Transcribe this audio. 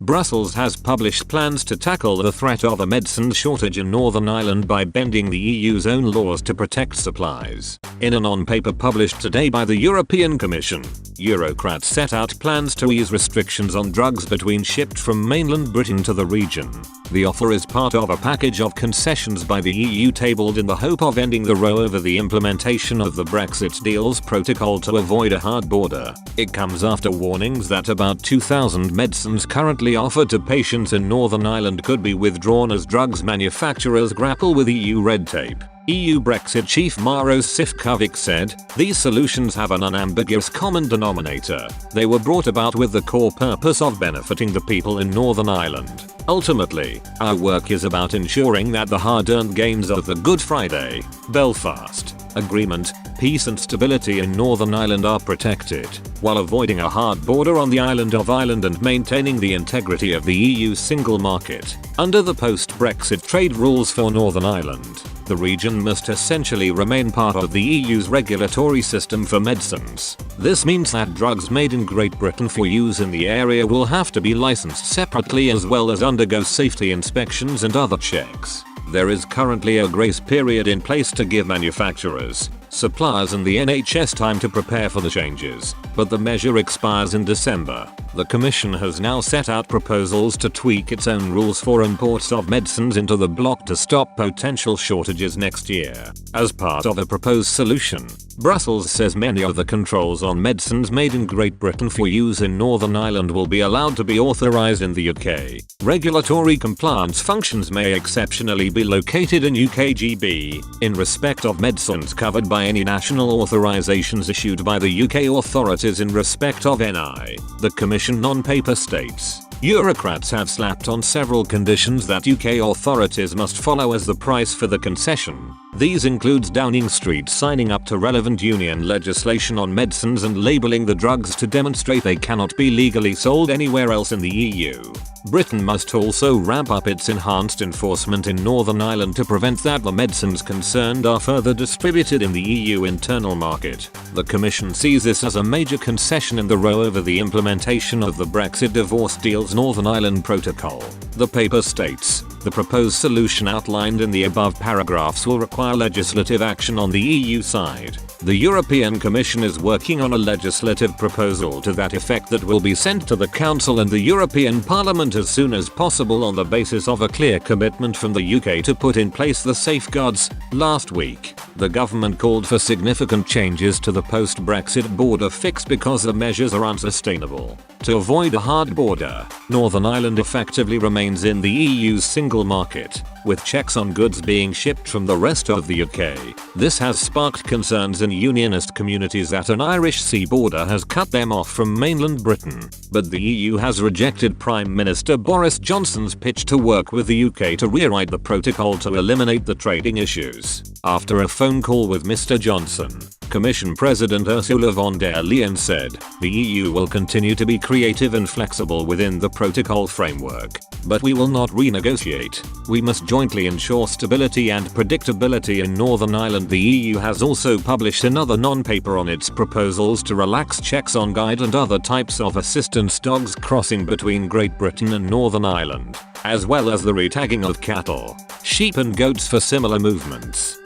Brussels has published plans to tackle the threat of a medicines shortage in Northern Ireland by bending the EU's own laws to protect supplies. In a non-paper published today by the European Commission, Eurocrats set out plans to ease restrictions on drugs between shipped from mainland Britain to the region. The offer is part of a package of concessions by the EU tabled in the hope of ending the row over the implementation of the Brexit deal's protocol to avoid a hard border. It comes after warnings that about 2,000 medicines currently offered to patients in Northern Ireland could be withdrawn as drugs manufacturers grapple with EU red tape. EU Brexit chief Maros Sifkovic said, "These solutions have an unambiguous common denominator. They were brought about with the core purpose of benefiting the people in Northern Ireland. Ultimately, our work is about ensuring that the hard-earned gains of the Good Friday, Belfast Agreement, peace and stability in Northern Ireland are protected, while avoiding a hard border on the island of Ireland and maintaining the integrity of the EU's single market. Under the post-Brexit trade rules for Northern Ireland, the region must essentially remain part of the EU's regulatory system for medicines. This means that drugs made in Great Britain for use in the area will have to be licensed separately as well as undergo safety inspections and other checks. There is currently a grace period in place to give manufacturers, suppliers and the NHS time to prepare for the changes, but the measure expires in December. The Commission has now set out proposals to tweak its own rules for imports of medicines into the bloc to stop potential shortages next year. As part of a proposed solution, Brussels says many of the controls on medicines made in Great Britain for use in Northern Ireland will be allowed to be authorised in the UK. Regulatory compliance functions may exceptionally be located in UKGB, in respect of medicines covered by any national authorisations issued by the UK authorities in respect of NI. The Commission non-paper states, Eurocrats have slapped on several conditions that UK authorities must follow as the price for the concession. These include Downing Street signing up to relevant union legislation on medicines and labelling the drugs to demonstrate they cannot be legally sold anywhere else in the EU. Britain must also ramp up its enhanced enforcement in Northern Ireland to prevent that the medicines concerned are further distributed in the EU internal market. The Commission sees this as a major concession in the row over the implementation of the Brexit divorce deal's Northern Ireland Protocol. The paper states, the proposed solution outlined in the above paragraphs will require legislative action on the EU side. The European Commission is working on a legislative proposal to that effect that will be sent to the Council and the European Parliament as soon as possible on the basis of a clear commitment from the UK to put in place the safeguards. Last week, the government called for significant changes to the post-Brexit border fix because the measures are unsustainable. To avoid a hard border, Northern Ireland effectively remains in the EU's single market, with checks on goods being shipped from the rest of the UK. This has sparked concerns in unionist communities that an Irish sea border has cut them off from mainland Britain, but the EU has rejected Prime Minister Boris Johnson's pitch to work with the UK to rewrite the protocol to eliminate the trading issues. After a phone call with Mr. Johnson, Commission President Ursula von der Leyen said, the EU will continue to be creative and flexible within the protocol framework, but we will not renegotiate. We must jointly ensure stability and predictability in Northern Ireland. The EU has also published another non-paper on its proposals to relax checks on guide and other types of assistance dogs crossing between Great Britain and Northern Ireland, as well as the retagging of cattle, sheep and goats for similar movements.